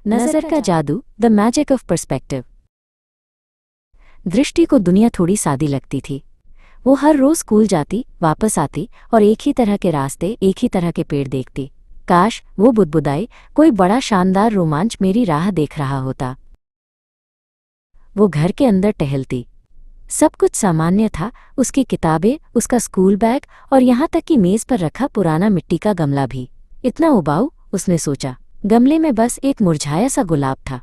नजर का जादू, द मैजिक ऑफ पर्सपेक्टिव। दृष्टि को दुनिया थोड़ी सादी लगती थी। वो हर रोज स्कूल जाती, वापस आती और एक ही तरह के रास्ते, एक ही तरह के पेड़ देखती। काश वो बुदबुदाई, कोई बड़ा शानदार रोमांच मेरी राह देख रहा होता। वो घर के अंदर टहलती। सब कुछ सामान्य था, उसकी किताबें, उसका स्कूल बैग और यहाँ तक कि मेज पर रखा पुराना मिट्टी का गमला भी। इतना उबाऊ, उसने सोचा। गमले में बस एक मुरझाया सा गुलाब था।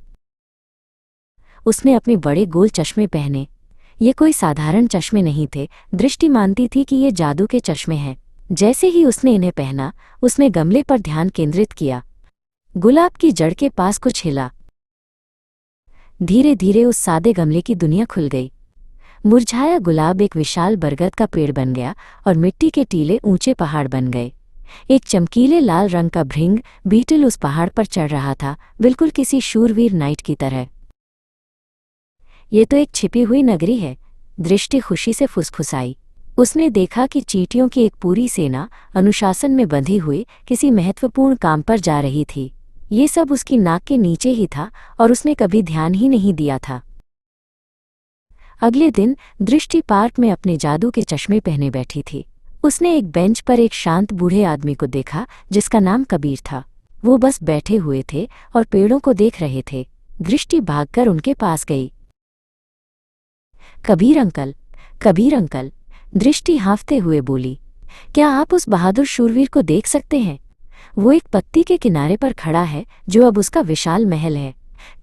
उसने अपने बड़े गोल चश्मे पहने। ये कोई साधारण चश्मे नहीं थे। दृष्टि मानती थी कि ये जादू के चश्मे हैं। जैसे ही उसने इन्हें पहना, उसने गमले पर ध्यान केंद्रित किया। गुलाब की जड़ के पास कुछ हिला। धीरे धीरे उस सादे गमले की दुनिया खुल गई। मुरझाया गुलाब एक विशाल बरगद का पेड़ बन गया और मिट्टी के टीले ऊंचे पहाड़ बन गए। एक चमकीले लाल रंग का भृंग बीटल उस पहाड़ पर चढ़ रहा था, बिल्कुल किसी शूरवीर नाइट की तरह। ये तो एक छिपी हुई नगरी है, दृष्टि खुशी से फुसफुसाई। उसने देखा कि चींटियों की एक पूरी सेना अनुशासन में बंधी हुई किसी महत्वपूर्ण काम पर जा रही थी। ये सब उसकी नाक के नीचे ही था और उसने कभी ध्यान ही नहीं दिया था। अगले दिन दृष्टि पार्क में अपने जादू के चश्मे पहने बैठी थी। उसने एक बेंच पर एक शांत बूढ़े आदमी को देखा जिसका नाम कबीर था। वो बस बैठे हुए थे और पेड़ों को देख रहे थे। दृष्टि भागकर उनके पास गई। कबीर अंकल, कबीर अंकल, दृष्टि हाँफते हुए बोली, क्या आप उस बहादुर शूरवीर को देख सकते हैं? वो एक पत्ती के किनारे पर खड़ा है जो अब उसका विशाल महल है।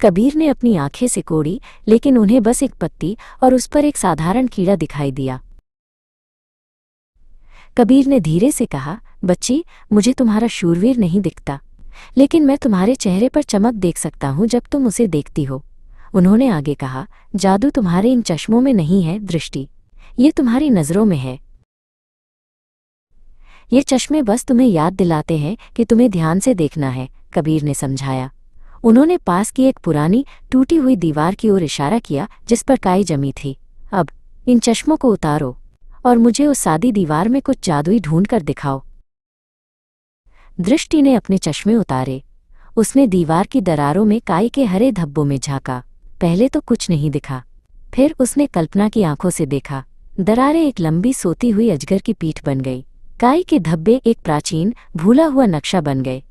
कबीर ने अपनी आंखें सिकोड़ी, लेकिन उन्हें बस एक पत्ती और उस पर एक साधारण कीड़ा दिखाई दिया। कबीर ने धीरे से कहा, बच्ची, मुझे तुम्हारा शूरवीर नहीं दिखता, लेकिन मैं तुम्हारे चेहरे पर चमक देख सकता हूं जब तुम उसे देखती हो। उन्होंने आगे कहा, जादू तुम्हारे इन चश्मों में नहीं है दृष्टि, ये तुम्हारी नजरों में है। ये चश्मे बस तुम्हें याद दिलाते हैं कि तुम्हें ध्यान से देखना है, कबीर ने समझाया। उन्होंने पास की एक पुरानी टूटी हुई दीवार की ओर इशारा किया जिस पर काई जमी थी। अब इन चश्मों को उतारो और मुझे उस सादी दीवार में कुछ जादुई ढूंढ कर दिखाओ। दृष्टि ने अपने चश्मे उतारे। उसने दीवार की दरारों में काई के हरे धब्बों में झांका। पहले तो कुछ नहीं दिखा। फिर उसने कल्पना की आंखों से देखा। दरारें एक लंबी सोती हुई अजगर की पीठ बन गई। काई के धब्बे एक प्राचीन भूला हुआ नक्शा बन गए।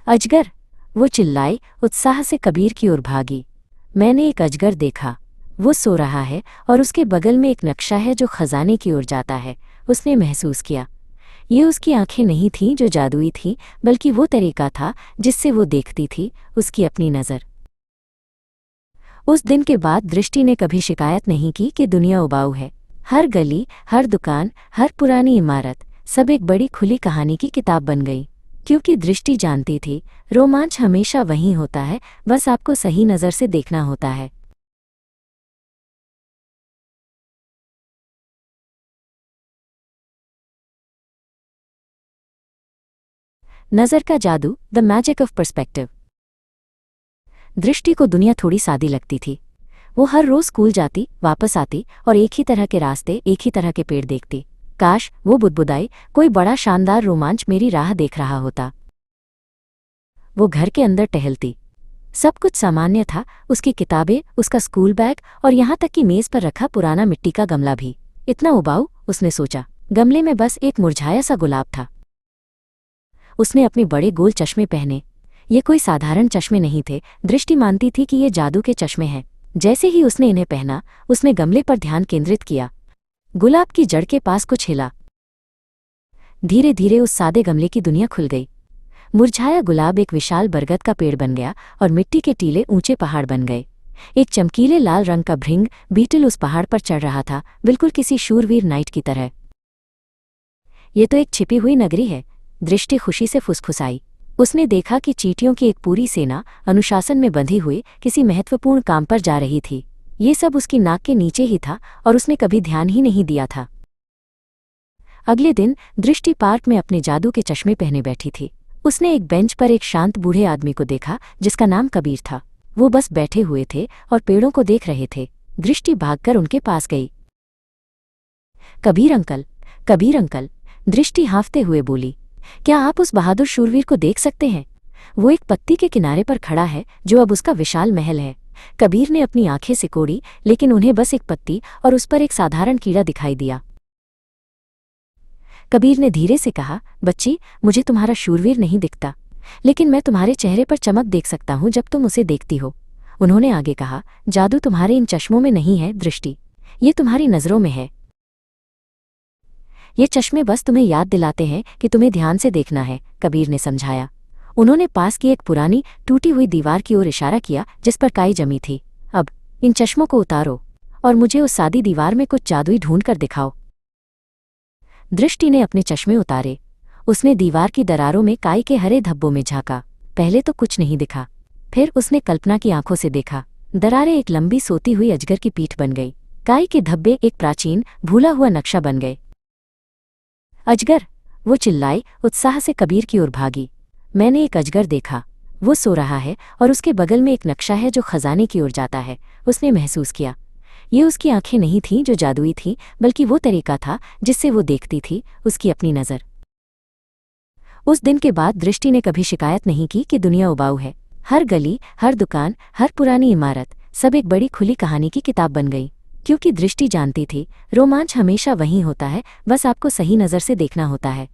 अजगर, वो चिल्लाई, उत्साह से कबीर की ओर भागी। मैंने एक अजगर देखा। वो सो रहा है और उसके बगल में एक नक्शा है जो खजाने की ओर जाता है। उसने महसूस किया। ये उसकी आंखें नहीं थीं जो जादुई थीं, बल्कि वो तरीका था जिससे वो देखती थी, उसकी अपनी नज़र। उस दिन के बाद दृष्टि ने कभी शिकायत नहीं की कि दुनिया उबाऊ है। हर गली, हर दुकान, हर पुरानी इमारत, सब एक बड़ी खुली कहानी की किताब बन गई। क्योंकि दृष्टि जानती थी, रोमांच हमेशा वहीं होता है, बस आपको सही नज़र से देखना होता है। नजर का जादू, द मैजिक ऑफ पर्सपेक्टिव। दृष्टि को दुनिया थोड़ी सादी लगती थी। वो हर रोज स्कूल जाती, वापस आती और एक ही तरह के रास्ते, एक ही तरह के पेड़ देखती। काश वो बुदबुदाई, कोई बड़ा शानदार रोमांच मेरी राह देख रहा होता। वो घर के अंदर टहलती। सब कुछ सामान्य था, उसकी किताबें, उसका स्कूल बैग और यहाँ तक कि मेज पर रखा पुराना मिट्टी का गमला भी। इतना उबाऊ, उसने सोचा। गमले में बस एक मुरझाया सा गुलाब था। उसने अपने बड़े गोल चश्मे पहने। ये कोई साधारण चश्मे नहीं थे। दृष्टि मानती थी कि ये जादू के चश्मे हैं। जैसे ही उसने इन्हें पहना, उसने गमले पर ध्यान केंद्रित किया। गुलाब की जड़ के पास कुछ हिला। धीरे धीरे उस सादे गमले की दुनिया खुल गई। मुरझाया गुलाब एक विशाल बरगद का पेड़ बन गया और मिट्टी के टीले ऊंचे पहाड़ बन गए। एक चमकीले लाल रंग का भृंग बीटल उस पहाड़ पर चढ़ रहा था, बिल्कुल किसी शूरवीर नाइट की तरह। ये तो एक छिपी हुई नगरी है, दृष्टि खुशी से फुसफुसाई। उसने देखा कि चींटियों की एक पूरी सेना अनुशासन में बंधी हुई किसी महत्वपूर्ण काम पर जा रही थी। ये सब उसकी नाक के नीचे ही था और उसने कभी ध्यान ही नहीं दिया था। अगले दिन दृष्टि पार्क में अपने जादू के चश्मे पहने बैठी थी। उसने एक बेंच पर एक शांत बूढ़े आदमी को देखा जिसका नाम कबीर था। वो बस बैठे हुए थे और पेड़ों को देख रहे थे। दृष्टि भागकर उनके पास गई। कबीर अंकल, कबीर अंकल, दृष्टि हाँफते हुए बोली, क्या आप उस बहादुर शूरवीर को देख सकते हैं? वो एक पत्ती के किनारे पर खड़ा है जो अब उसका विशाल महल है। कबीर ने अपनी आंखें सिकोड़ी, लेकिन उन्हें बस एक पत्ती और उस पर एक साधारण कीड़ा दिखाई दिया। कबीर ने धीरे से कहा, बच्ची, मुझे तुम्हारा शूरवीर नहीं दिखता, लेकिन मैं तुम्हारे चेहरे पर चमक देख सकता हूं जब तुम उसे देखती हो। उन्होंने आगे कहा, जादू तुम्हारे इन चश्मों में नहीं है दृष्टि, ये तुम्हारी नजरों में है। ये चश्मे बस तुम्हें याद दिलाते हैं कि तुम्हें ध्यान से देखना है, कबीर ने समझाया। उन्होंने पास की एक पुरानी टूटी हुई दीवार की ओर इशारा किया जिस पर काई जमी थी। अब इन चश्मों को उतारो और मुझे उस सादी दीवार में कुछ जादुई ढूंढ कर दिखाओ। दृष्टि ने अपने चश्मे उतारे। उसने दीवार की दरारों में काई के हरे धब्बों में झांका। पहले तो कुछ नहीं दिखा। फिर उसने कल्पना की आंखों से देखा। दरारें एक लंबी सोती हुई अजगर की पीठ बन गई। काई के धब्बे एक प्राचीन भूला हुआ नक्शा बन गए। अजगर, वो चिल्लाई, उत्साह से कबीर की ओर भागी। मैंने एक अजगर देखा, वो सो रहा है और उसके बगल में एक नक्शा है जो खजाने की ओर जाता है। उसने महसूस किया, ये उसकी आंखें नहीं थीं जो जादुई थीं, बल्कि वो तरीका था जिससे वो देखती थी, उसकी अपनी नज़र। उस दिन के बाद दृष्टि ने कभी शिकायत नहीं की कि दुनिया उबाऊ है। हर गली, हर दुकान, हर पुरानी इमारत, सब एक बड़ी खुली कहानी की किताब बन गई। क्योंकि दृष्टि जानती थी, रोमांच हमेशा वहीं होता है, बस आपको सही नज़र से देखना होता है।